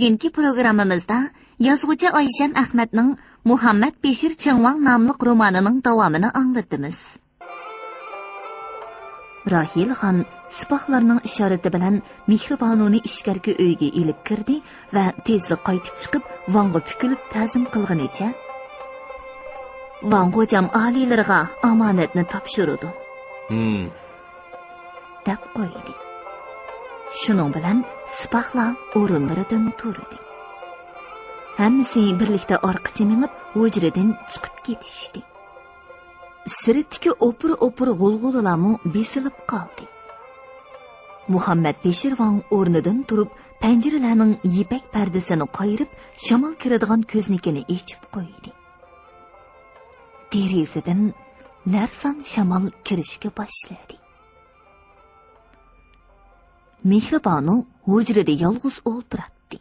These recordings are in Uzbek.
Bugungi programmamizda yozuvchi Oyshan Ahmadning Muhammad Beshir Chingvang nomli romanining davomini anglatamiz. Rahil xon sipohlarning ishorati bilan Mehribonuni ishkarga uyga elib kirdi va tezlik qaytib chiqib Vangga pukilib ta'zim qilganicha Vang xo'jam aliylarga omonatni topshirdi. deb qo'ydi. Shuning bilan sipohlar o'rinlaridan turdi. Hammasi birlikda orqacha minib hujradan chiqib ketishdi. Siritdagi o'pir g'ulg'ulalarmi besilib qoldi. Muhammad Beshir Vang o'rnidan turib, panjiralarning yipak pardasini qayirib, shamol kiradigan ko'znikini echib qo'ydi. Derazadan larson shamol kirishga boshladi. Mehribonu hujrada yolg'iz o'ltiradi.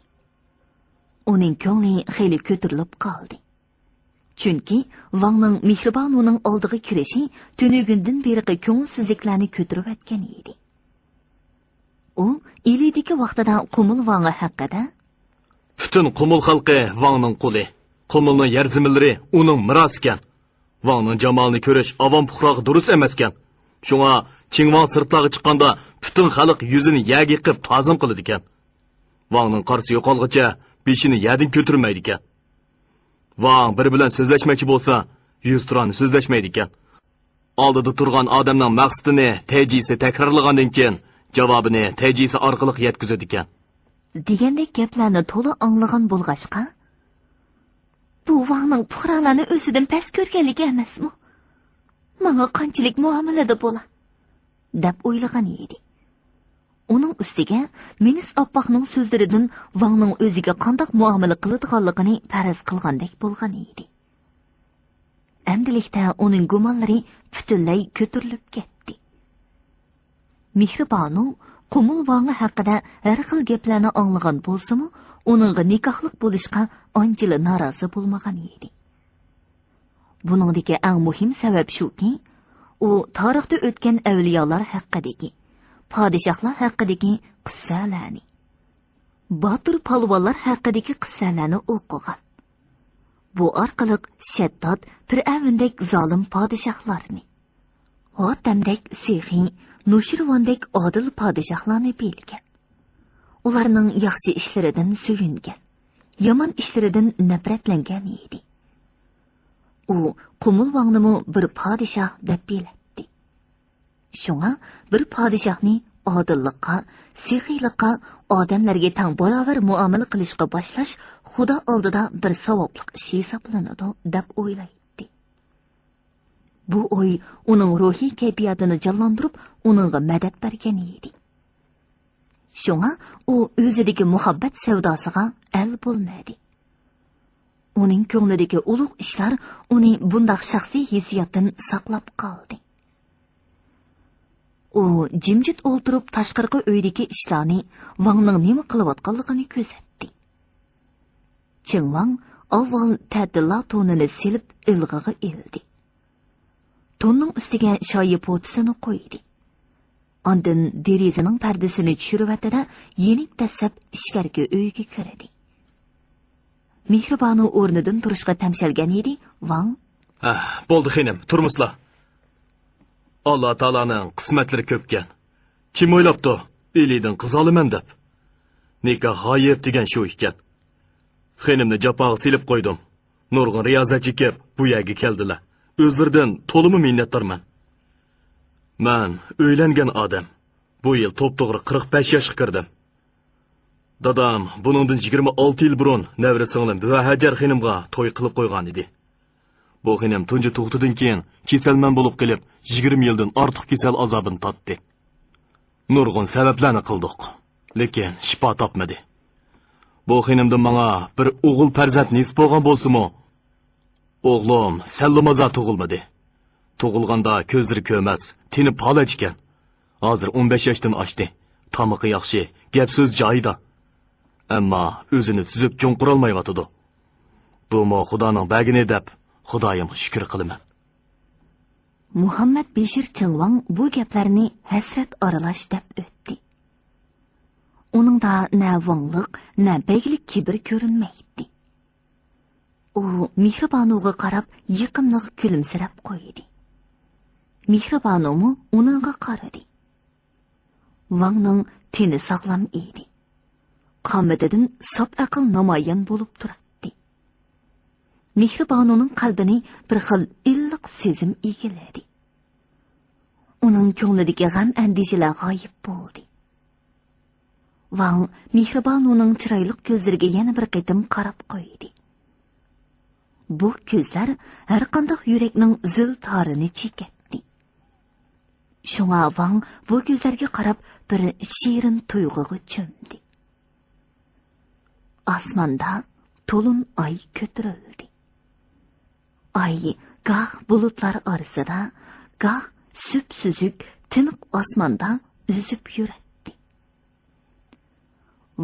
Uning ko'ngli xeyli ko'tarilib qoldi. Chunki Vangning Mehribonuning oldiga kirishi tunugundan beri ko'ngilsizliklarni ko'tarib o'tgan edi. U ilidagi vaqtida Qumul Vang'i haqida butun Qumul xalqi Vangning quli, Qumulning yer zimillari uning mirosi ekan. Vangning jamolini ko'rish avom puhroq durust emas ekan. Shunga Chingvang sirtlarga chiqqanda butun xalq yuzini yagi qilib ta'zim qiladi ekan. Vangning qarsi yo'qolguncha beshini yadin ko'tirmaydi ekan. Vang bir bilan so'zlashmoqchi bo'lsa, yuz turan so'zlashmaydi ekan. Oldida turgan odamning maqsadini tejisi takrorlagandan keyin javobini tejisi orqali yetkazadi ekan. Degandek gaplarni to'liq anglagan bo'lg'achqa, bu Vangning puhralarni o'zidan past ko'rganligi emasmi? Menga qanchalik muomalada bo'la deb o'ylagan edi. Uning ustiga Menis Oppoqning so'zlaridan Vangning o'ziga qanday muomala qiladiganligini faraz qilgandek bo'lgan edi. Endilikda uning gumonlari butunlay ko'tarilib ketdi. Mehribonu Qumul Vang'i haqida har xil gaplarni anglagan bo'lsa-mu, uningga nikohlik bo'lishga anchila norozi bo'lmagan edi. Buningdagi eng muhim sabab shuki, u tarixda o'tgan avliyolar haqidagi, podshohlar haqidagi qissalarni, botir polvonlar haqidagi qissalarni o'qigan. Bu orqali Shaddod, Fir'avndek zolim podshohlarni, Hotamdek sehiy, Nushirvondek odil podshohlarni bilgan. Ularning yaxshi ishlaridan suyungan, yomon ishlaridan nafratlangan edi. U Qumul Vang'ni bir podshoh deb biladi. Shunga bir podshohni odillikqa, sehiylikqa, odamlarga tang barobar muomala qilishga boshlash Xudo oldida bir savobli ish hisoblanadi deb o'ylaydi. Bu o'y uning ruhiy kayfiyatini jonlantirib, uningga madad bergan edi. Shunga u o'zidagi muhabbat savdosiga al bo'lmadi. Uning ko'nglidagi ulug' ishlar uni bunday shaxsiy hissiyotdan saqlab qoldi. U jimjit o'ltirib tashqarqi uydagi ishlarni, Vangning nima qilayotganligini kuzatdi. Chingvang avval ta'tillar to'nini silib ilg'iga ildi. To'nning ustiga shoyi po'tisini qo'ydi. Ondan derazaning pardasini tushirib atida yenik tasab ishkarga uyga kirdi. Mehribonu o'rnidan turishga tamshalgan edi. Vang: Bo'ldi xinim, turmuslar. Alloh taolaning qismatlari ko'pkan. Kim o'ylabdi, elidan qiz olaman deb. Nikoh g'oyib degan shu ekan. Xinimni japoga silib qo'ydim. Nurg'un riyozatchi kelib bu yerga keldilar. O'zlaridan to'limi minnatdorman. Men o'ylangan odam. Bu yil to'p-to'g'ri 45 yoshga kirdim. Dadam buningdan 26 yil burun navra singlim Buva Hajar xinimga to'y qilib qo'ygan edi. Bu xinim tunji tug'tidan keyin kasalman bo'lib qilib 20 yildan ortiq kasal azobini totdi. Nurg'un sabablarni qildik, lekin shifo topmadi. Bu xinimdan menga bir o'g'il farzand nisb bo'lgan bo'lsa-mu, o'g'lim sallamaza tug'ilmadi. Tug'ilganda ko'zlari ko'mas, tini palach ekan. Hozir 15 yoshdan oshdi. Tomiqi yaxshi, gap so'z joyida. Ammo o'zini tuzib cho'nqira olmayotdi. Bu mo Xudoning bagini deb Xudoyimga shukr qilaman. Muhammad Beshir Chingvang bu gaplarni hasrat aralash deb o'tdi. Uningda na vanglik, na beglik kibir ko'rinmaydi. U Mehribonuga qarab yiqimliq kulimsirab qo'ydi. Mehribonumu uningga qaradi. Vangning teni sog'lom edi. Qomatidan sop aql namoyon bo'lib turibdi. Mehribonuning qalbini bir xil illiq sezim egalladi. Uning ko'nglidagi g'am andishalar g'oyib bo'ldi. Vang Mehribonuning chiroyli ko'zlariga yana bir qitim qarab qo'ydi. Bu ko'zlar har qanday yurakning zil torini chekatdi. Shunga Vang bu ko'zlarga qarab bir shirin tuyg'uga cho'mdi. Osmonda to'lin oy ko'tarildi. Oy goh bulutlar orasida, goh sup-suzuk tiniq osmonda uzib yuradi.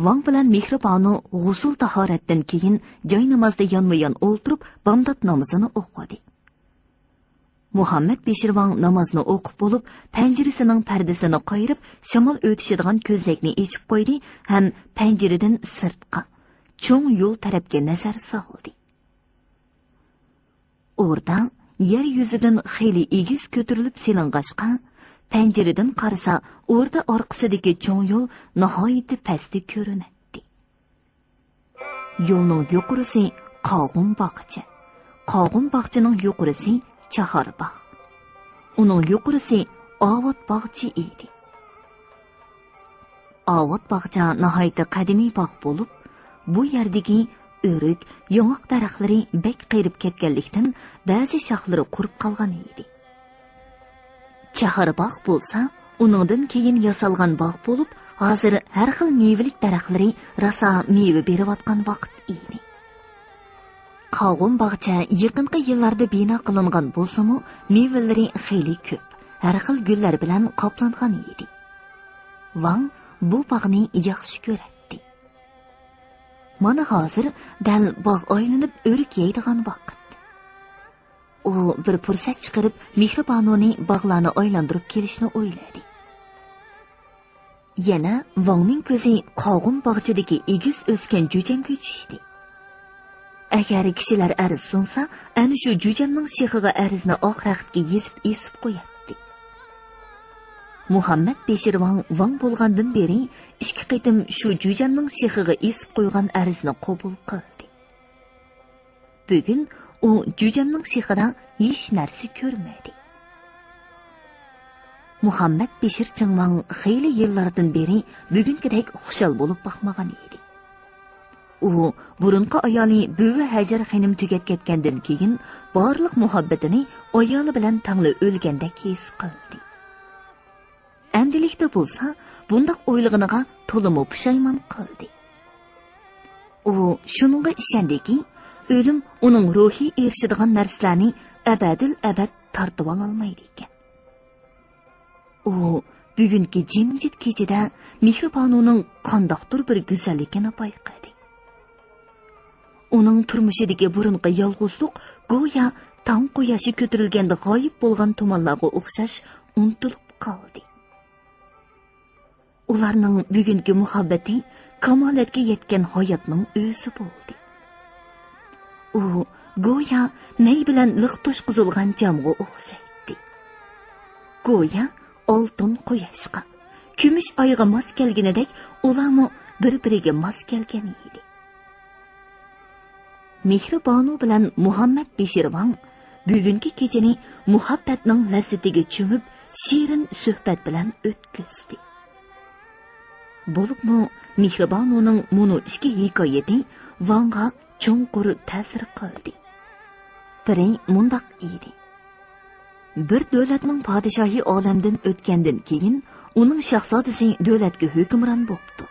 Vang bilan Mehribonu g'usul tahoratdan keyin joy namozda yonma-yon o'ltirib bomdod namozini o'qidi. Muhammad Beshirvang namozni o'qib bo'lib, panjirasining pardasini qo'yib, shamol o'tishadigan ko'zlakni echib qo'ydi, ham panjiradan sirtqa, cho'ng yo'l tarafga nazar soldi. O'rda yer yuzidan xeyli egiz ko'tarilib seling'ashqa, panjiradan qarasa, o'rda orqasidagi cho'ng yo'l nihoyatda pastda ko'rinadi. Yo'lning yuqorisi Qog'un bog'cha. Qog'un bog'chining yuqorisi Chahar bog'. Uning yuqorisi Ovod bog'chi edi. Ovod bog'cha nihoyatda qadimiy bog' bo'lib, bu yerdagi o'rik, yong'oq daraxtlari bek qirib ketganlikdan ba'zi shoxlari qurib qolgan edi. Chahar bog' bo'lsa, uningdan keyin yasalgan bog' bo'lib, hozir har xil mevalik daraxtlari rosa meva berayotgan vaqt edi. Qog'un bog'cha yaqinqi yillarda bino qilingan bo'lsa-mu, mevalari xeyli ko'p, har xil gullar bilan qoplangan edi. Vang bu bog'ni yaxshi ko'radi. Mana hozir dal bog' aylanib o'rik yeydigan vaqt. U bir fursat chiqarib Mehribonuni bog'larni aylantirib kelishni o'yladi. Yana Vangning ko'zi Qog'un bog'chidagi egiz o'sgan jo'jamga tushdi. Agar kishilar arz sunsa, ana shu jo'jamning shexiga arzni oq raxtga yezib esib qo'yadi. Muhammad Beshirvang Vang bo'lgandan beri ikki qitim shu jo'jamning shexiga esib qo'ygan arzni qabul qildi. Bugun u jo'jamning shexidan hech narsa ko'rmadi. Muhammad Beshir Chingvang xeyli yillardan beri bugungidek xushal bo'lib boqmagan edi. U burunqi ayoli buvi Hajar xonim tugab ketgandan keyin barliq muhabbatini ayoli bilan tangli o'lgandek his qildi. Endilikda bo'lsa, bundoq o'ylig'iniga to'liq pushaymon qildi. U shuningga ishondiki, o'lim uning ruhiy erishadigan narsalarni abadil abad tortib olmaydi ekan. U bugungi jimjit kechada Mehribonuning qandoqdir bir go'zalligini payqadi. Uning turmushidagi burunqi yolg'izlik go'yo tong quyoshi ko'tarilganda g'oyib bo'lgan tumanlarga o'xshash unutilib qoldi. Ularning bugungi muhabbati kamolatga yetgan hayotning o'zi bo'ldi. U go'yo nay bilan liq to'shqizilgan jamg'a o'xshaydi. Go'yo oltin quyoshga, kumush oyga mos kelganidek ularmi bir-biriga mos kelgan edi. Mehribonu bilan Muhammad Beshirvang bugungi kechani muhabbatning lazzatiga cho'mib, shirin suhbat bilan o'tkazdi. Bo'libmi Mehribonuning mono ikki hikoyati Vangga cho'nqur ta'sir qildi. Biri mundaq edi. Bir davlatning podshohi olamdan o'tgandan keyin uning shahzodasi davlatga hukmron bo'ldi.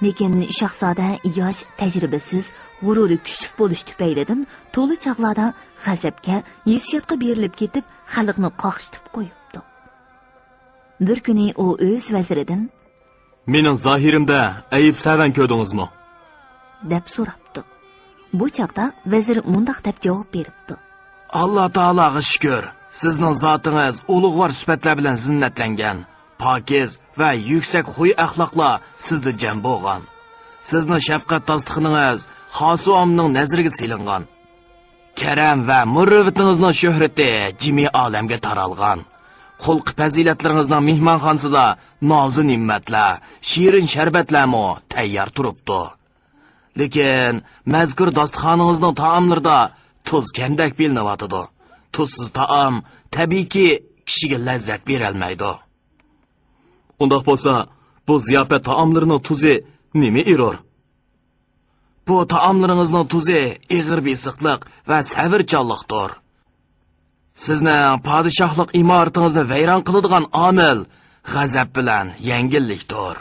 Lekin shahzoda yosh, tajribasiz, g'ururi kuchli bo'lish tufaylidan to'li chaqlarda g'azabga, hissiyotga berilib ketib, xalqni qoqishtirib qo'yibdi. Bir kuni u o'z vaziridan "Mening zohirimda ayib savan ko'rdingizmi?" deb so'rabdi. Bu chaqda vazir mundaq deb javob beribdi. "Alloh taologa shukr, sizning zotingiz ulug'vor sifatlar bilan zinnatlangan. pokiz va yuksak xuy axloqlar sizda jam bo'lgan. Sizning shafqat tasdiqingiz xosuomning nazariga silingan. Karam va muruvvatingizning shuhrati jimi olamga taralgan. Xulq fazilatlaringizning mehmonxonasida nozi ne'matlar, shirin sharbatlarmo tayyor turibdi. Lekin mazkur dasturxoningizning taomlarida tuz kamdak bilinyotidi. Tuzsiz taom tabiiyki kishiga lazzat berolmaydi. Undaq bo'lsa, bu ziyofat taomlarining tuzi nima erur? Bu taomlaringizning tuzi ig'ir besiqliq va sabrchanlikdir. Sizning podshohlik imoratingizni vayron qiladigan omil g'azab bilan yengillikdir.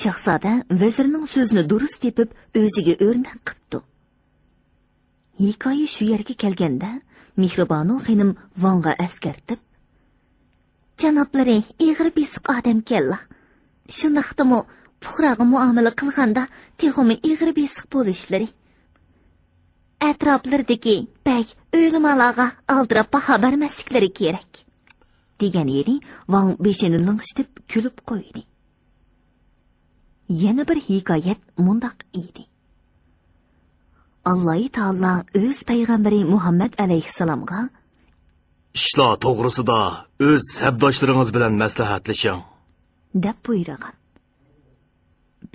Shahzoda vazirning so'zini durust tepib o'ziga o'rnak qildi. Hikoya shu yerga kelganda Mehribonu xonim Vanga askartib, "Janoblari, ig'ir besiq odam kella. Shundaqdimi puhraga muomala qilganda texmi ig'ir besiq bo'lishlari. Atroflardagi bak o'limalaga aldirab baho bermasliklari kerak." degan edi. Vang beshini ling'ishtirib kulib qo'ydi. Yana bir hikoyat mundaq edi. Alloh taolo o'z payg'ambari Muhammad alayhisalomga ishlar to'g'risida o'z sabdoshlaringiz bilan maslahatlashing deb buyurgan.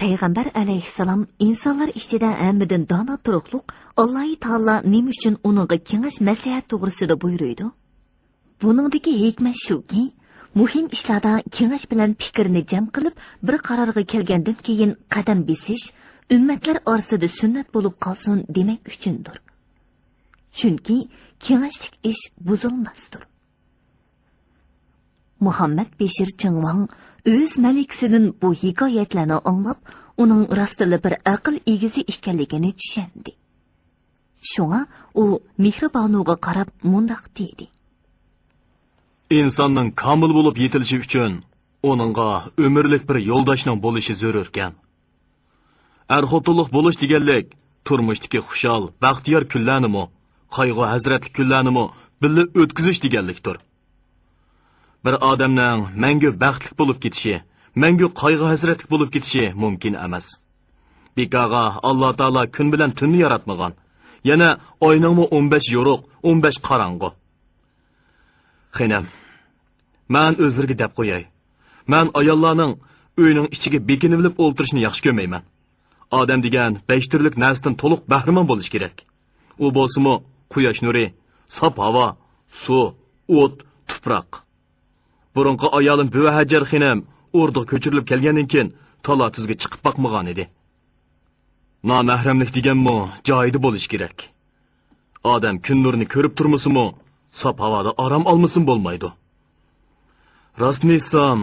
Payg'ambar alayhisalom insonlar ichida hammadan dono turuqliq Alloh taolo nima uchun uningga kengash maslahat to'g'risida buyuruydi? Buningdagi hikmat shuki, muhim ishlarda kengash bilan fikrni jam qilib, bir qarorga kelgandan keyin qadam besish ummatlar orasida sunnat bo'lib qolsin demak uchundir. Chunki kengashlik ish buzilmasdir. Muhammad Beshir Chingvang o'z malikasidan bu hikoyatlarni anglab, uning rostila bir aql egizi ekanligini tushundi. Shunga u Mehribonuga qarab mundaq dedi: "Insonning komil bo'lib yetilishi uchun uningga umrlik bir yo'ldoshning bo'lishi zarur ekan. Er-xotinlik bo'lish deganlik turmushdagi xushal, baxtiyor kunlarni, qayg'u hazratli kunlarni birga o'tkazish deganlikdir. Bir odamning mangu baxtli bo'lib ketishi, mangu qayg'u hazratli bo'lib ketishi mumkin emas. Bekaga Alloh taolo kun bilan tunni yaratmagan. Yana oyningmi 15 yo'ruq, 15 qorong'u. Xinam, men o'zlariga deb qo'yay. Men ayollarning uyning ichiga bekinib o'ltirishni yaxshi ko'rmayman. Odam degan 5 turlik narsadan to'liq bahramon bo'lish kerak. U bo'lsa-mu quyosh nuri, sop havo, suv, o't, tuproq. Burunqi ayolim Buva Hajar xinam o'rdiga ko'chirilib kelgandan keyin talotizga chiqib boqmagan edi. Nomahramlik deganmi joyida bo'lish kerak. Odam kun nurini ko'rib turmasa-mu, sop havoda orom olmasin bo'lmaydi. Rostni aytsam,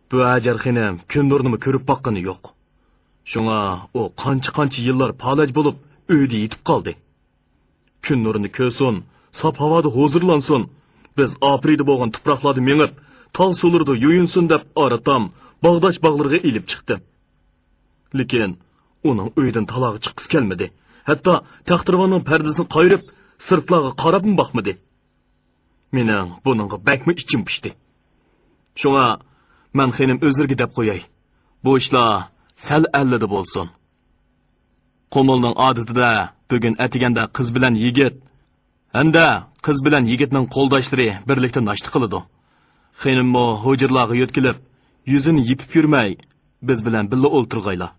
Buva Hajar xinam kun nurini ko'rib boqqani yo'q. Shunga u qancha yillar palaj bo'lib uyda yetib qoldi. Kun nurini ko'rsin, sop havoda hozirlansin. Biz aprida bo'lgan tuproqlarda mengib, tog' suvlarda yuyinsin deb oratam, bog'dash bog'larga ilib chiqdim. Lekin uning uydan talog'i chiqqisi kelmadi. Hatto taxtirvanning pardasini qo'yib, sirtlarga qarab boqmadi. Mening buningga bakmi ichim pishdi. Shunga men xenim o'zlariga deb qo'yay. Bu ishlar sal allida bo'lsin. Qo'molning odatida bugun atiganda qiz bilan yigit, hamda qiz bilan yigitning qo'ldoshlari birlikda nashti qiladi. Xenimmo hujurlarga yo'tkilib, yuzini yipib yurmay, biz bilan birga o'ltirg'aylar.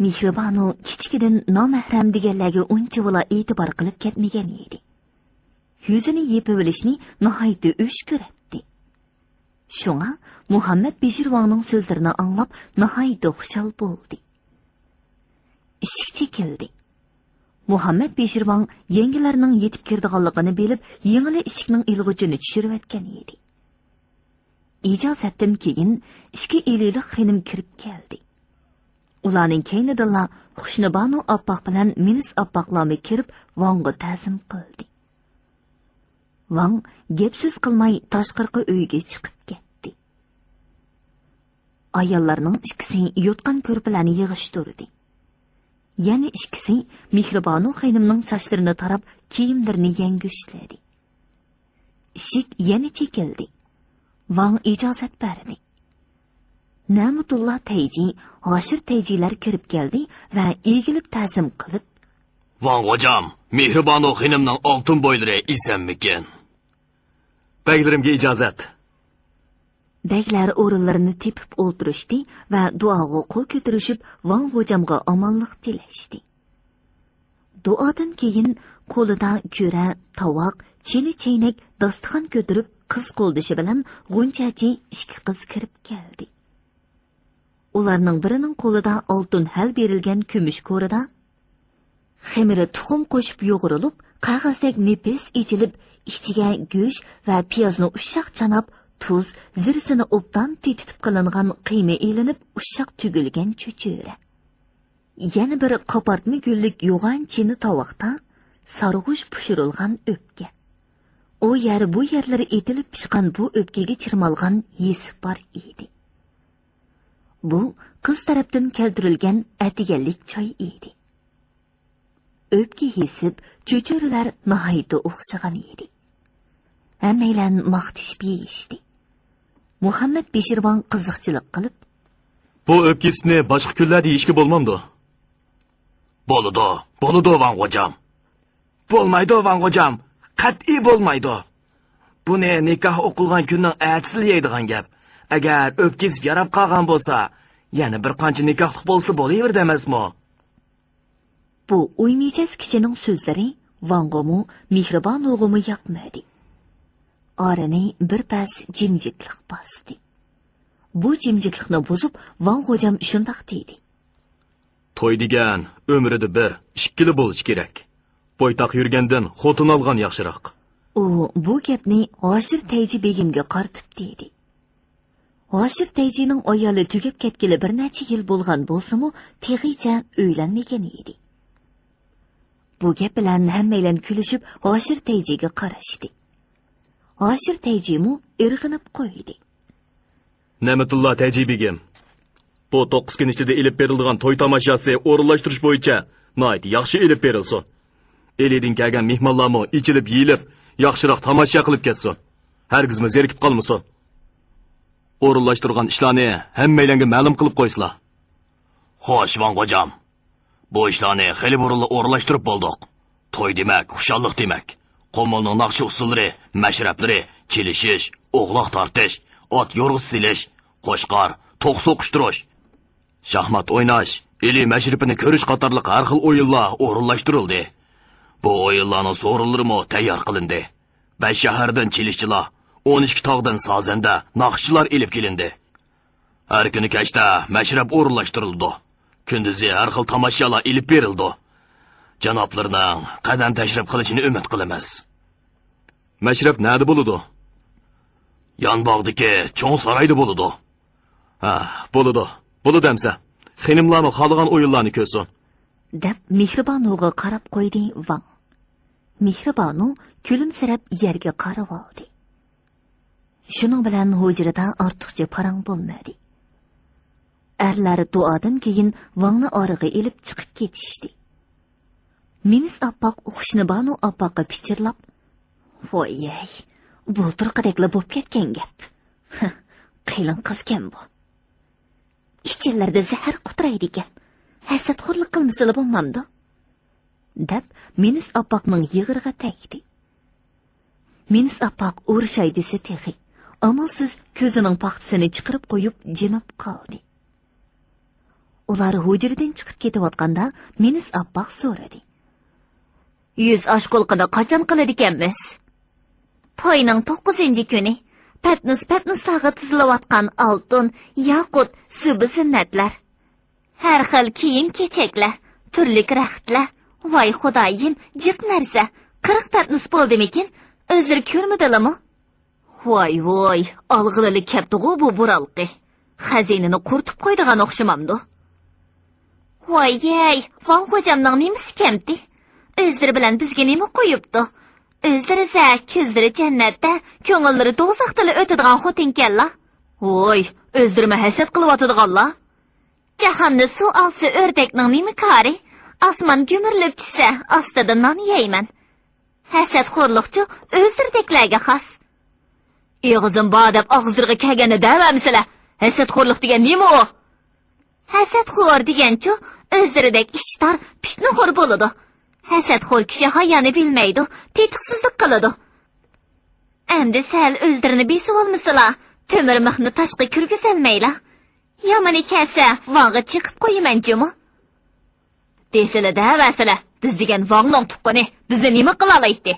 Mehribonu kichkidan nomahram deganlarga uncha bo'la e'tibor qilib ketmagan edi. Yuzini yipib olishni nihoyatda o'sh ko'radi. Shunga Muhammad Beshirvonning so'zlarini anglab, nihoyatda xushal bo'ldi. Eshik chekildi. Muhammad Beshirvon yengilarining yetib kirdiganligini bilib, yengili eshikning ilg'uchini tushirib etgan edi. Ijozatdan keyin ishga eliliq xonim kirib keldi. Ularning keynidilla Xushnibonu oppoq bilan Minis oppoqlami kirib, Vongga ta'zim qildi. Vong gap so'z qilmay tashqarqi uyga chiqib ketdi. Ayollarning ikkisi yotgan ko'rpalarni yig'ishtirdi. Yana ikkisi Mehribonu xonimning sochlarini tarab, kiyimlarini yangushladi. Ishik yana chekildi. Wang ijozat berdi. Namutullah Tayji, Hoshir Tayjilar kirib keldi va egilib ta'zim qilib, "Van hocam, Mehribonu xonimning oltin bo'ylari esanmikin? Baglarimga ijozat." Baglar o'rinlarini tepib o'ltirishdi va duoga qo'l ko'tarishib, Wang hojamga omonlik tilashdi. Duodan keyin qo'lida ko'ra, tovoq, chini-chaynak dasturxon ko'tarib, qiz qo'ldishi bilan G'unchachi ikki qiz kirib keldi. Ularning birining qo'lida oltin hal berilgan kumush ko'rida xamiri tuxum qo'shib yo'g'rilib, qog'ozdek nefis ichilib, ichiga go'sht va piyozni ushoq chanab, tuz, zirsini obdan tetitib qilingan qiyma elinib, ushoq tugilgan cho'chura. Yana bir qopartma gullik yo'g'on chini tovoqda sarg'ush pishirilgan o'pka. O yer bu yerlari etilib pishgan bu o'pkaga chirmalgan yesib bor edi. Bu qiz tarafdan keltirilgan atiganlik choy edi. O'pka yesib, cho'churalar nihoyatda o'xshagan edi. Hammaylar maqtishib yeyishdi. Muhammad Beshirvon qiziqchilik qilib, "Bu o'pkasini boshqa kunlarda yeyishga bo'lmamdi?" Bo'ladi, Van hocam. Bo'lmaydi, Van hocam. Qat'iy bo'lmaydi. Buni nikoh o'qilgan kunning ertasi yeydigan gap. Agar o'pkasib yarab qolgan bo'lsa, yana bir qancha nikohlik bo'lsa bo'laverdi emasmi? Bu o'ymaychas kishining so'zlari Vangomu mehribon o'g'imi yoqmadi. Orani bir pas jimjitlik bosdi. Bu jimjitlikni buzib, Van hojam shundoq dedi: "To'y degan umrida bir, ikkili bo'lish kerak. Poytaxt yurgandan xotin olgan yaxshiroq." U bu gapni Hoshir Tayji begimga qartib dedi. Hoshir Tayjining ayoli tugab ketgili bir necha yil bo'lgan bo'lsa-mu, teg'icha uylanmagan edi. Bu gap bilan hammalar kulishib Hoshir Tayjiga qarashdi. Hoshir Tayjimu irg'inib qo'ydi. "Ne'matulloh Tayji begim, bu 9 kun ichida ilib berilgan to'y tomosasi o'rinlashtirish bo'yicha nihoyat yaxshi ilib berilsin. Elidin kelgan mehmonlarmi ichilib, yeyilib, yaxshiroq tomosha qilib ketsin. Hargizmi zerikib qolmasin. O'rinlashtirgan ishlarni hammalarga ma'lum qilib qo'ysizlar." Xo'sh, Van hocam. Bu ishlarni xeli burunli o'rinlashtirib bo'ldik. To'y demak, xushallik demak. Qo'molning naqshi usullari, mashrablari, kelishish, o'g'loq tortish, ot yo'rg'is silish, qo'shqar, to'q so'qishtirish, shaxmat o'ynash, eli mashribini ko'rish qatorliq har xil o'yinlar o'rinlashtirildi. Bu o'yinlarning so'rinlarimi tayyor qilindi. 5 shahardan chilishchilar, 12 tog'dan sozanda naqshchilar elib kelindi. Har kuni kechda mashrab o'rinlashtirildi. Kunduzi har xil tomoshalar elib berildi. Janoblarning qadam tashrif qilishini umid qilamiz. Mashrab nada bo'ladi? Yonbog'dagi cho'ng saroyda bo'ladi. Ha, bo'ladi. Bo'ladi demsa. Xonimlarning xohlagan o'yinlarni ko'rsin. Deb Mehribonuga qarab qo'ydi Van. Mehribonu kulimsirab yerga qarab oldi. Shuning bilan hujrada ortiqcha parang bo'lmadi. Erlari duodan keyin Vanni orig'i elib chiqib ketishdi. Minis oppoq o'qishni Banu oppoqqa pichirlab, "Voy-ey, bulturqidekla bo'lib ketgan gap. Qilin qizgan bu. Ichillarda zahar qutraydi ekan. Hasadxo'rlik qilmasila bo'lmamdi." deb Minis oppoqning yig'irga tegdi. Minis oppoq urishay desa teg'i, amalsiz ko'zining paxtasini chiqarib qo'yib jimib qoldi. Ular hujradan chiqib ketayotganda Minis oppoq so'radi: "Yuz oshqulqini qachon qilar ekanmiz?" "To'yning 9-kuni patnis tag'i tizilayotgan oltin, yoqut, subi sunnatlar. Har xil kiyim-kechaklar, turli raxtlar. Voy xudoyim, jiq narsa. 40 patnis bo'ldimikin? O'zir ko'rmadilami? Voy, olg'ilili kaptug'u bu buralqi. Xazinini qurtib qo'ydigan o'xshamamdi." "Voy-ey, Van hojamning nimasi kamdi? O'zlari bilan bizga nima qo'yibdi? O'zlari esa ko'zlari jannatda, ko'ngillari do'zaxda o'tadigan xotinkanlar. Voy, o'zlari hasad qilyotadiganlar. Jahonni suv olsa o'rdakning nima kori? Osmon ko'mirilib tushsa, ostida non yeyman. Hasadxo'rlikchi o'zlarideklarga xos. Eg'izim bor deb og'izlarga kelganda davamisizlar. Hasadxo'rlik degan nima u? Hasadxo'r deganchu o'zlaridek ishtar pishnoxo'r bo'ladi. Hasadxo'r kishi hayani bilmaydi, tetiqsizlik qiladi. Endi sal o'zlarini besib olmasalar, temir mixni tashqi kirgizolmaylar. Yomoni kelsa, vong'i chiqib qo'yimanchimi? Desalar davasilar, biz degan vongning tuqqani bizni nima qila oladi?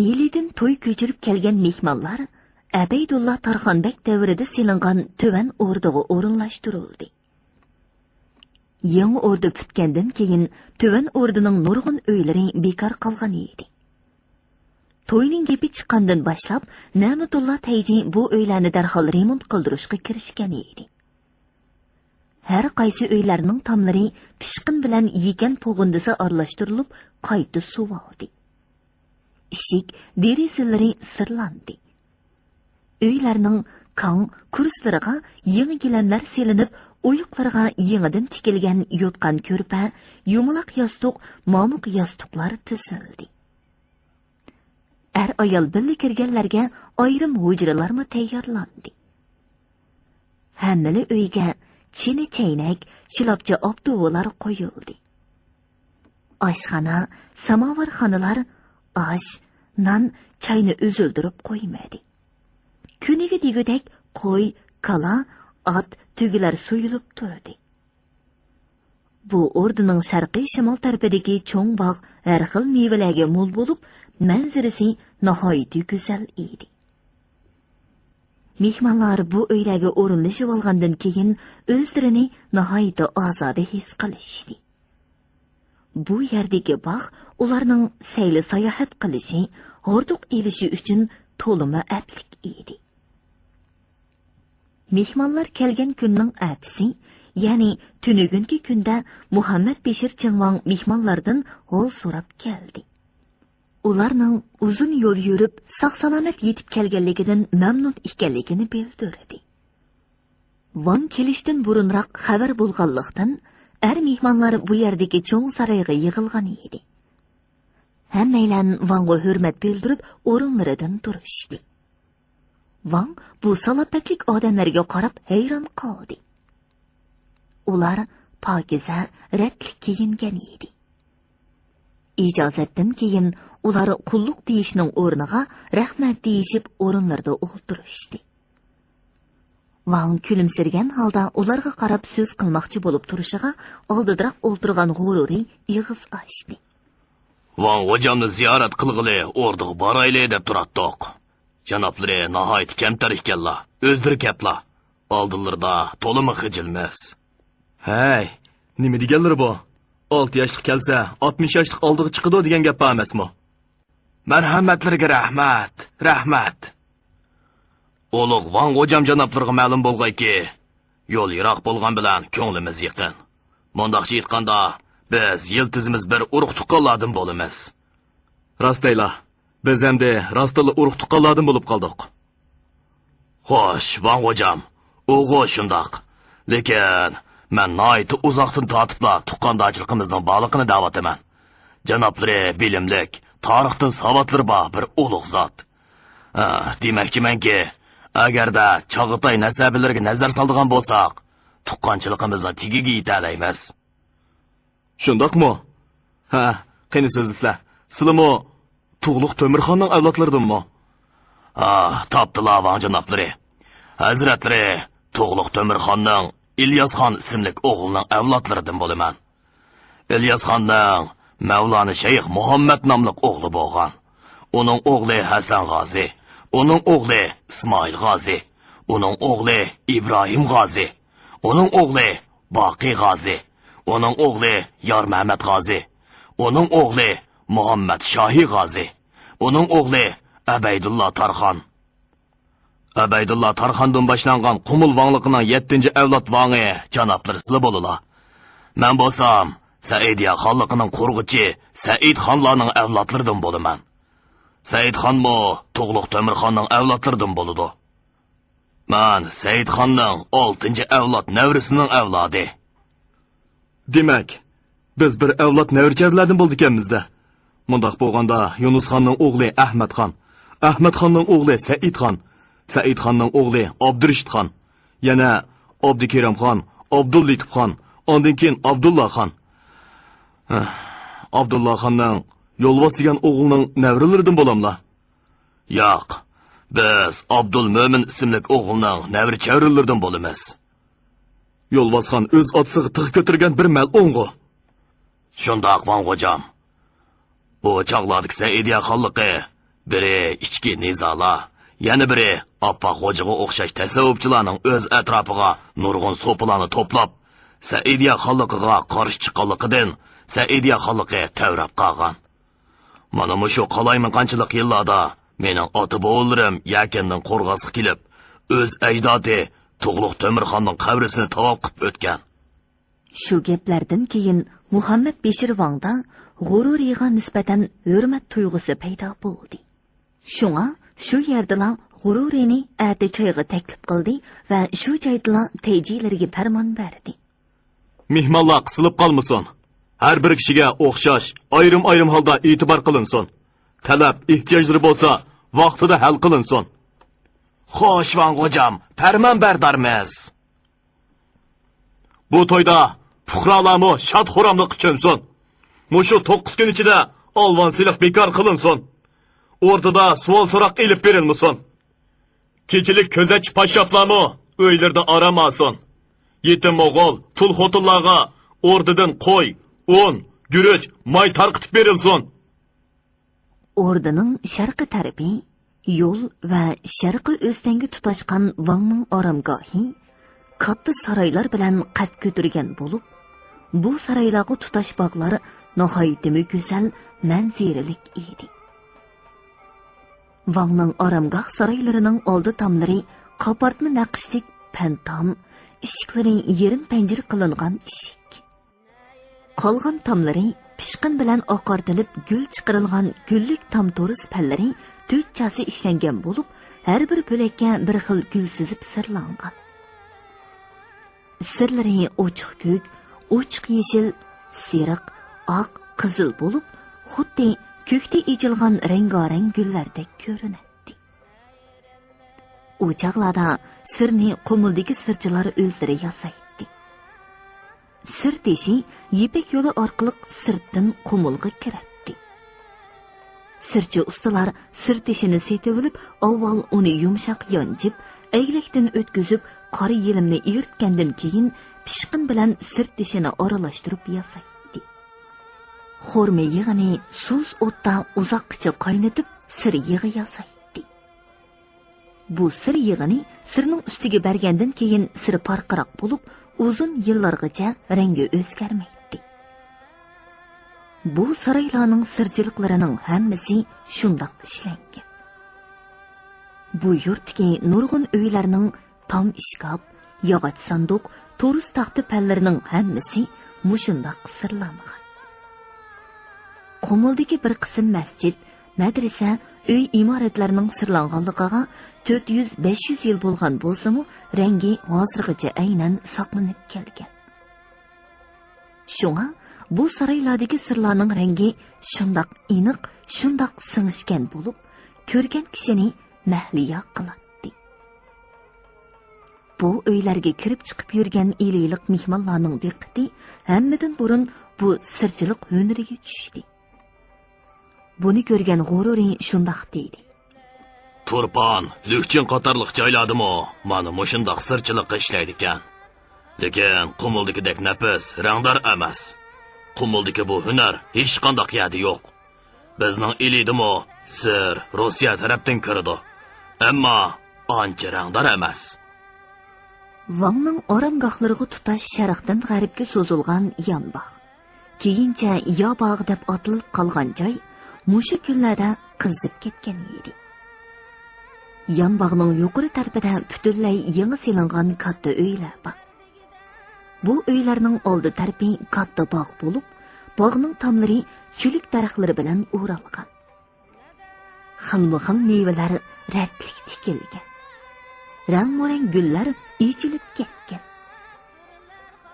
Elidan to'y ko'chirib kelgan mehmonlar Abeydulla Tarxonbek davrida selingan töven o'rniga o'rinlashtirildi. Yangi o'rda bitgandan keyin töven o'rdining nurg'un uylari bekor qolgan edi. To'yning gapi chiqqandan boshlab Na'matulla tayji bu uylarni darhol remont qildirishga kirishgan edi. Har qaysi uylarning tomlari pishqin bilan yegan pog'indisi aralashtirilib, qayta suv oldi. Ishik derasalari sirlandi. Uylarning kan kurslariga yangi gilamlar selinib, oyuqlarga yangidan tikilgan yotgan ko'rpa, yumaloq yostiq, momiq yostiqlar tizildi. Ayol birga kirganlarga ayrim hujralarmi tayyorlandi. Hammali uyga chini chaynak, chilopcha obduvolar qo'yildi. Oshxona, samovarxonalar osh, non, chayni o'zildirib qo'ymadi. Kuniga degudek qo'y, kala, ot, tugilar so'yilib turdi. Bu o'rdining sharqiy shimol tarafidagi cho'ng bog' har xil mevalarga mo'l bo'lib, manzarasi nihoyatda go'zal edi. Mehmonlar bu uylarga o'rinlashib olgandan keyin o'zlarini nihoyatda ozoda his qilishdi. Bu yerdagi bog' ularning sayli sayohat qilishi, hordiq elishi uchun to'lima atlik edi. Mehmonlar kelgan kunning atisi, ya'ni tunugungi kunda Muhammad Beshir Chingvon mehmonlardan hol so'rab keldi. Ularning uzun yo'l yurib, sog'-salomat yetib kelganligidan mamnun ekanligini bildirdi. Van kelishdan burunroq xabar bo'lganlikdan, mehmonlar bu yerdagi cho'ng saroyga yig'ilgan edi. Hammaylar Vanga hurmat bildirib, o'rinlaridan turishdi. Van bu salopatlik odamlarga qarab hayron qoldi. Ular pokiza, ratlik kiyingan edi. Ijozatdan keyin ular qulluq deyishning o'rniga rahmat deyishib o'rinlarda o'tirishdi. Van kulimsirgan holda ularga qarab so'z qilmoqchi bo'lib turishiga oldiroq o'tirgan g'ururi ig'iz ochdi. Van hocamni ziyorat qilg'ili o'rdiga borayli deb turatdiq. Janoblari nihoyat kamtar ekanlar, o'zlari kaplar. Oldinlarda to'limi xijilmas. Hey, nima deganlar bu? 6 yoshlik kelsa, 60 yoshlik oldiga chiqadi degan gap emasmi? Marhamatlarga rahmat, rahmat. Ulug' Van hocam janoblariga ma'lum bo'lganki, yo'l yiroq bo'lgan bilan ko'nglimiz yaqin. Mundaqcha aytganda, biz yiltizimiz bir urug' tuqqanlardan bo'lamiz. Rostayla, biz endi rostila urug' tuqqanlardan bo'lib qoldik. Xo'sh, Van hocam, o'g'il shundoq. Lekin men nihoyat uzoqdan tortibla tuqqandochiligimizning bog'liqini da'vataman. Janoblari bilimlik, tarixdan savodlari bor bir ulug' zot. Demoqchimanki, agarda Chog'itay nasabilariga nazar soldigan bo'lsak, tuqqanchiligimizni tigiga yetalaymiz. Shundoqmi? Ha, qani so'zlisizlar. Sizlarmi Tug'luq To'mirxonning avlodlaridanmi? Topdilar Van janoblari. Hazratlari Tug'luq To'mirxonning İlyasxon ismli o'g'lining avlodlaridan bo'laman. İlyasxonning Mavlona Shayx Muhammad nomli o'g'li bo'lgan. Uning o'g'li Hasan G'ozi, uning o'g'li Ismoil G'ozi, uning o'g'li Ibrohim G'ozi, uning o'g'li Boqiy G'ozi, uning o'g'li Yor Muhammad G'ozi, uning o'g'li Muhammad Shohi G'ozi, uning o'g'li Abeydulla Tarxon. Abeydulla Tarxondan boshlangan Qumul vangliqining 7-avlod vangi janoblari sizlar bo'ldilar. Men bo'lsam Saidiya xonligining qo'rg'ichi Said xonlarning avlodlaridan bo'laman. Said xonmo Tug'luq To'mirxonning avlodlaridan bo'ladi. Men Said xonning 6-avlod navrisining avlodi. Demak, biz bir avlod navrichalardan bo'ldik ekanmiz-da. Mundaq bo'lganda Yunus xonning o'g'li Ahmad xon, Ahmadxonning o'g'li Saidxon, Saidxonning o'g'li Abdurishidxon, yana Abdukerimxon, Abdullitibxon, ondan keyin Abdullaxon. Abdullaxonning Yo'lvoz degan o'g'lining navrilaridan bo'lamlar. Yo'q, biz Abdulmo'min ismli o'g'ilning navri chavrilaridan bo'lamiz. Yo'lvozxon o'z otisiga tig' ko'targan bir mal o'ng'u. Shundoq Vango'jam. Bu chog'lardagi Saidiya xonligi biri ichki nizolar, yana biri oppoq xo'jaga o'xshash tasavvufchilarning o'z atrofiga nurg'un so'plarni to'plab, Saidiya xonligiga qarshi chiqqanligidan Saidiya xonligi tavrab qolgan. Mana shu qalayminqanchilik yillarda mening ota-bovlarim yakandan qo'rg'asi kelib, o'z ajdodi Tug'luq Temirxonning qabrisini tavob qilib o'tgan. Shu gaplardan keyin Muhammad Beshirvongda g'ururiga nisbatan hurmat tuyg'usi paydo bo'ldi. Shunga shu yerda g'ururini ati choyga taklif qildi va shu joyda tejilariga farmon berdi. Mehmonlar qisilib qolmasin. Har bir kishiga o'xshash, ayrim-ayrim holda e'tibor qilinsin. Talab, ehtiyojlari bo'lsa, vaqtida hal qilinsin. Xo'sh, Vango'jam, farmon berdormiz. Bu to'yda fuqarolarni shod-xuramlik cho'msin. Mushu 9 kun ichida olvonsilik bekor qilinsin. O'rtada savol-so'roq elib berilmasin. Kechilik ko'zach pashshaplarni uylarda aram olsin. Yetim o'g'il, tul xotinlarga o'rdadan qo'y, un, guruch, may tarqitib berilsin. O'rdaning sharqi tarafi yo'l va sharqi o'stanga tutashgan Vangning oromgohi katta saroylar bilan qad ko'targan bo'lib, bu saroylarga tutash bog'lar nihoyatda go'zal manziralik edi. Vangning oromgoh saroylarining oldi tomlari qopartma naqshlik pantom, ishiklari yerim panjir qilingan ishik. Qolgan tomlari pishqin bilan oqartilib gul chiqarilgan gullik tom to'ris pallari 4 chasi ishlangan bo'lib, har bir bo'lakka bir xil gul sizib sirlangan. Sirlari ochiq ko'k, ochiq yeshil, sariq, oq, qizil bo'lib, xuddi ko'kda echilgan rang-rang gullardek ko'rinadi. U chaqlarda sirni qumuldagi sirchilar o'zlari yasaydi. Sir teshi Yipek yo'li orqali sirtdan qumulga kiradi. Sirchi ustalar sir teshini setib olib, avval uni yumshoq yonjib, aylakdan o'tkazib, qora yelimni eritgandan keyin pishqin bilan sir teshini aralashtirib yasaydi. Xurma yig'ini suz o'tda uzoqcha qaynatib, sir yig'i yasaydi. Bu sir yig'ini sirning ustiga bergandan keyin sir parqiroq bo'lib, uzun yillargacha rangi o'zgarmaydi. Bu saroylarning sirchiliklarining hammasi shundoq ishlangan. Bu yurtga nurg'un uylarning tom ishkop, yog'och sanduq, to'rus taxti pallarining hammasi mushundoq sirlangan. Qumuldagi bir qism masjid, madrasa, uy imoratlarining sirlanganligiga 400-500 yil bo'lgan bo'lsa-mu, rangi hozirgacha aynan saqlanib kelgan. Shunga bu saroylardagi sirlarning rangi shundoq aniq, shundoq singishgan bo'lib, ko'rgan kishini mahliyo qiladi. Bu uylarga kirib chiqib yurgan eliylik mehmonlarning diqqati hammadan burun bu sirchilik hunariga tushdi. Buni ko'rgan g'ururi shundoq deydi. Turpan, Lükçin qatorliq joyladimi? Mana mushundoq sirchilik ishlaydi ekan. Lekin qumuldagidek nafis, rangdor emas. Qumuldagi bu hunar hech qanday yerda yo'q. Bizning elidimi sir Rossiya tarafdan kirdi. Ammo ancha rangdor emas. Vangning oromgohlariga tutash sharqdan g'arbga so'zilgan yonbog'. Keyincha yobog' deb atilib qolgan joy mushu kunlarda qizib ketgan edi. Yonbog'ning yuqori tarafida butunlay yangi silingan katta uylar bor. Bu uylarning oldi tarafi katta bog' bo'lib, bog'ning tomlari chulik daraxtlari bilan o'ralgan. Xilma-xil mevalar ratlik tikilgan. Rang-morang gullar echilib ketgan.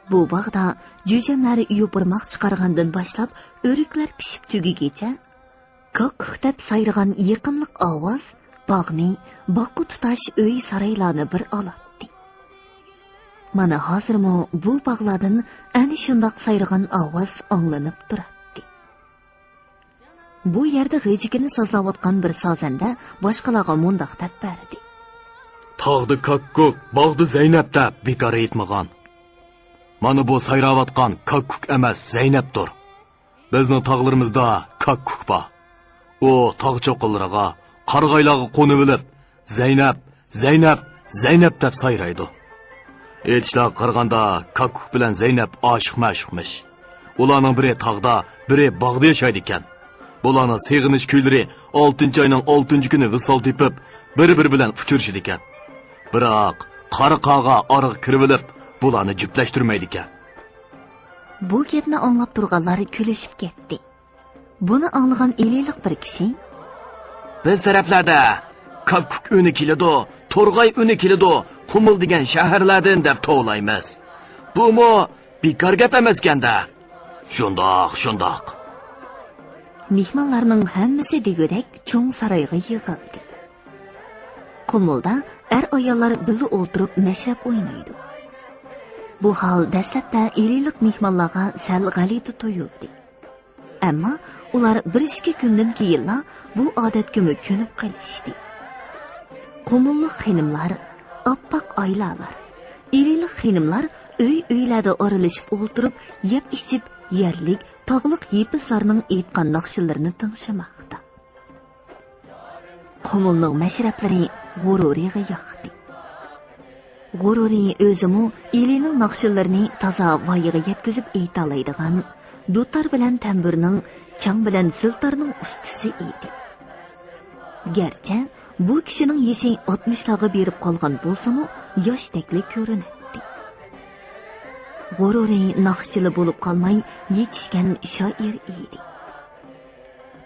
Bu bog'da jo'jamlar yopirmoq chiqargandan boshlab o'riklar pishib tugigacha Kok deb sayrıgan yıqımlıq ovoz bog'ni, boqqa tutash uy saroylarni bir olatdi. Mana hozirmi bu bog'lardan ana shundoq sayrıgan ovoz anglanib turadi. Bu yerda g'ijigini sozlayotgan bir sozanda boshqalarga mundoq deb berdi. Tog'di kakkuk, bog'di Zaynab deb bekor aytmagan. Mana bu sayrayotgan kakkuk emas, Zaynabdir. Bizning tog'larimizda kakkuk bor. O tog' cho'qqilariga, qarg'aylarga qo'nib olib, Zaynab, Zaynab, Zaynab deb sayraydi. Aytishlar qaraganda kakkuk bilan Zaynab oshiq-mashqmish. Ularning biri tog'da, biri bog'da yashaydi ekan. Bularning seg'inish kuylari 6-oyning 6-kuni visol tepib, bir-biri bilan uchrashidi ekan. Biroq qarqaga orq kirib olib, bularni juplashtirmaydi ekan. Bu gapni anglab turganlar kulishib ketdi. Buni anglagan ellik bir kishi Biz taraflarda kakkuk uni keladi, To'rg'ay uni keladi, Qumul degan shaharlardan deb to'g'laymiz. Bu bekor gap emaskanda. Shundoq. mehmonlarning hammasi degudek cho'ng saroyga yig'ildi. Qumulda ayollar birga o'tirib mashrab o'ynaydi. Bu hol dastlabda ellik mehmonlarga sal g'alati tuyuldi. Ammo ular 1-2 kundan keyin bu odatga ko'nib qolishdi. Qumullik xonimlar, oppoq oylalar, ellik xonimlar uylarda oralashib o'tirib, yeb ichib, yerlik, tog'liq yepizlarning aytgan naqshlarini tingshimoqda. Qumulning mashrablari g'ururiga yoqdi. G'ururi o'zimi elining naqshlarini toza voyaga yetkazib ayta oladigan, dutar bilan tamburning, chang bilan ziltarning ustisi edi. Garchi bu kishining yeshi 60larga berib qolgan bo'lsa-mu, yoshdekli ko'rinadi. G'ururi naqshchili bo'lib qolmay, yetishgan shoir edi.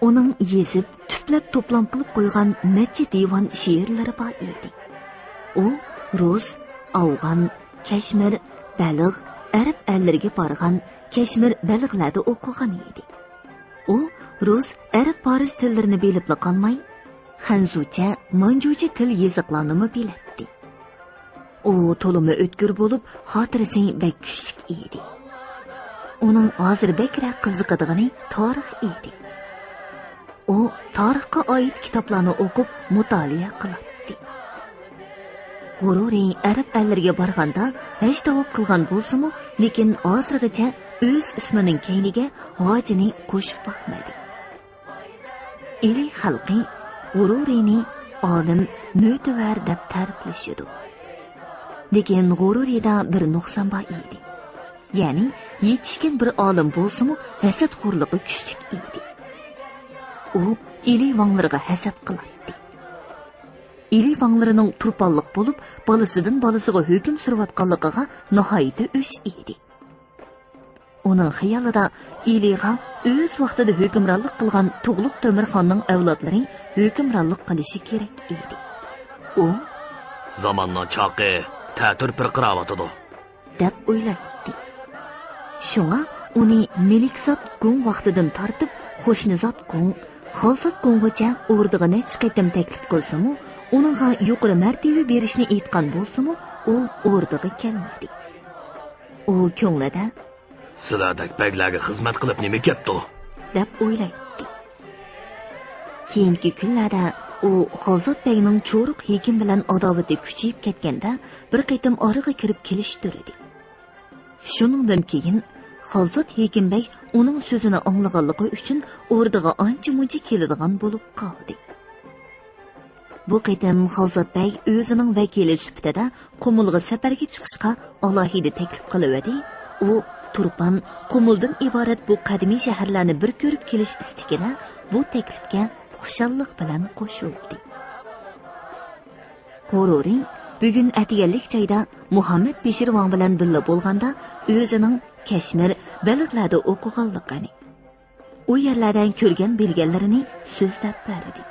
Uning yezib, tuplab to'plam qilib qo'ygan necha divan she'rlari bor edi. U rus, afg'on, kashmir, balig', arab allariga borgan, kashmir balig'larda o'qigan edi. U rus, arab, faris tillarini bilib qolmay, xanzucha, manjucha til yoziqlarini biladi. U to'limi o'tkir bo'lib, xotirasi bek kuchlik edi. Uning hozir bekra qiziqadigani tarix edi. U tarixga oid kitoblarni o'qib, mutolaa qiladi. G'ururi arab allariga borganda hech tavob qilgan bo'lsa-mu, lekin hozirgacha o'z ismining keyniga hojini qo'shib boqmadi. Eli xalqi G'ururini olim, mo'tavar deb ta'riflashadi. Lekin G'ururida bir nuqson bor edi. Ya'ni yetishgan bir olim bo'lsa-mu, hasadxo'rligi kuchlik edi. U eli vanglarga hasad qiladi. Eli vanglarining turponliq bo'lib, bolasidan bolasiga hukm surayotganligiga nihoyat o'sh edi. Uning xayolida eliga o'z vaqtida hukmronlik qilgan Tug'luq To'mirxonning avlodlari hukmronlik qilishi kerak edi. U zamonning chaqi ta'tir pirqiravotidi deb o'yladi. Shunga uni Melikzod Gung vaqtidan tortib Xo'shnizod Gung, Xolsot Gunggacha o'rdig'ini chiqatim taklif qilsa-mu, uningga yuqori martaba berishni aytgan bo'lsa-mu, u o'rdig'i kelmadi. U ko'nglida sizlardak baglarga xizmat qilib nima kepti deb o'yladi. Keyingi kunlarda u Xolsot Begning cho'riq hekim bilan adovati kuchayib ketganda bir qitim oraga kirib kelishtirdi. Shuningdan keyin Xolsot Hekimbek uning so'zini anglaganligi uchun o'rdiga ancha-muncha keladigan bo'lib qoldi. Bu qitim Xolsot Bey o'zining vakili sifatida Qumulga safarga chiqishga alohida taklif qildi. U Turpan, Qumuldan iborat bu qadimiy shaharlarni bir ko'rib kelish istigida bu taklifga xushallik bilan qo'shildi. G'ururi bugun atganlik joyda Muhammad Beshirvon bilan birga bo'lganda o'zining Kashmir, balig'larda o'qiganligini, u yerlardan ko'rgan bilganlarini so'zlab berdi.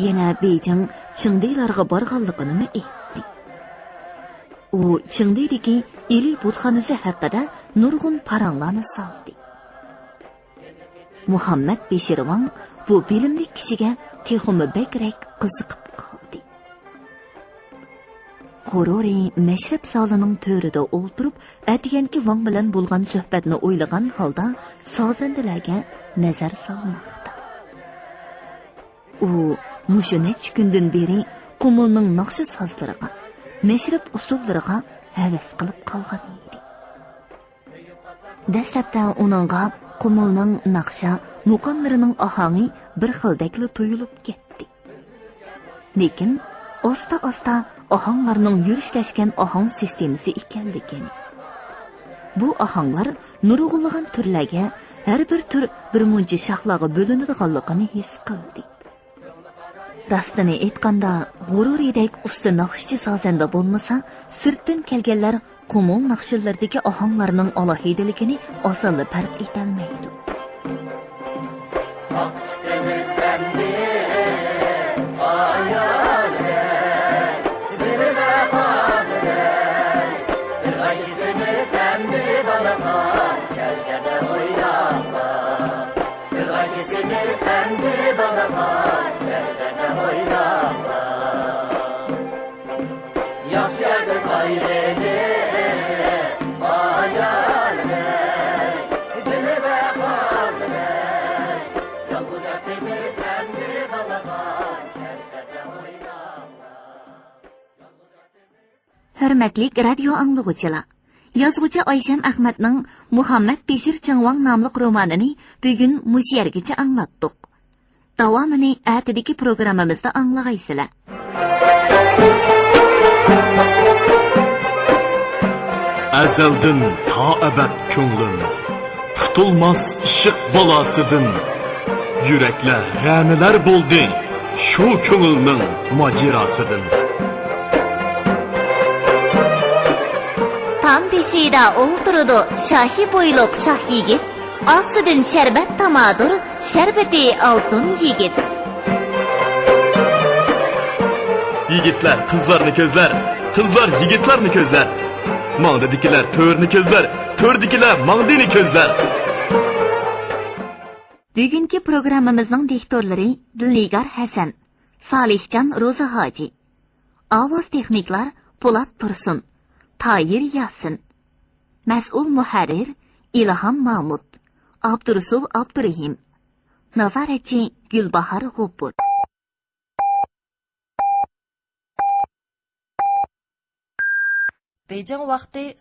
Yana Beijing, Chingdaylarga borganligini aytdi. U Chingdaydagi Eli butxonasi haqida nurg'un paranglarni soldi. Muhammad Beshirvon bu bilimli kishiga texmi bekrak qiziqib qoldi. G'ururi mashrab solining to'rida o'ltirib, atganki Vang bilan bo'lgan suhbatni o'ylagan holda sozandalarga nazar solmoqda. U mushu necha kundan beri qumulning naqshi sozlariga, mashrab usullariga havas qilib qolgan edi. Dastlabda uningga qumulning naqsha, muqamlarining ohangi bir xildakli tuyulib ketdi. Lekin osta-osta ohanglarning yurishlashgan ohang sistemasi ekanligini. Bu ohanglar nurg'unlagan turlarga har bir tur bir muncha shaxlaga bo'linadiganligini his qildi. Rastini aytganda, g'ururidek usti naqshchi sozanda bo'lmasa, sirtdan kelganlar qumul naqshlarındagi ohanglarning alohidaligini osonla farq etolmaydi. Hürmetlik radyo anlıqçılar. Yazğıcı Ayşem Ahmet'nin Muhammed Beşir Çangwang namlıq romanını bugün muş yergacha anlattık. Davamını ertedeki programımızda anlagaysılar. Əzəldin ta əbəd könlüm, tutulmaz işıq balasıdın. Yürekler rəmilər boldun, şu könlünün macirasıdın. Tam beşiğde oturdu şahi boyluk şah yigit, ağzıdın şerbet tamadır, şerbeti altın yigit. Yigitler kızlarını közler, kızlar yigitlerini közler. Mağdadikiler törünü közler, tördikiler mağdini közler. Bugünkü programımızın diktorları Dilnigar Hasan, Salihcan Roza Hacı, Avaz Texniklar Polat Tursun, Tayir Yasin, Mas'ul Muharrir İlham Mahmud, Abdurrasul Abdurrahim, Nazaretçi Gülbahar G'upur. Beijing vaqti